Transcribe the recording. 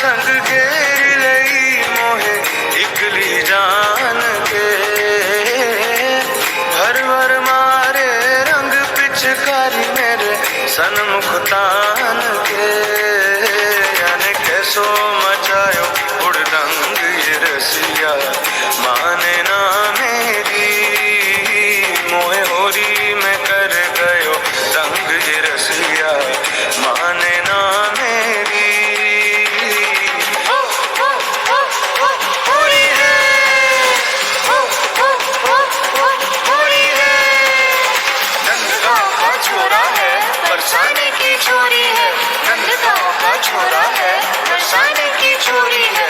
संग घेर लई मोहे इकली जान के। भर भर मारे रंग पिचकारी मेरे सन्मुख तान के। याने कैसो मचायो उड़दंग ये रसिया माने ना मेरी। मोहे होरी में कर गयो रंग ये रसिया माने ना मेरी। होरी है, होरी है, नंद गाँव का छोरा है बरसाने की छोरी है। नंद गाँव का छोरा है बरसाने की छोरी है।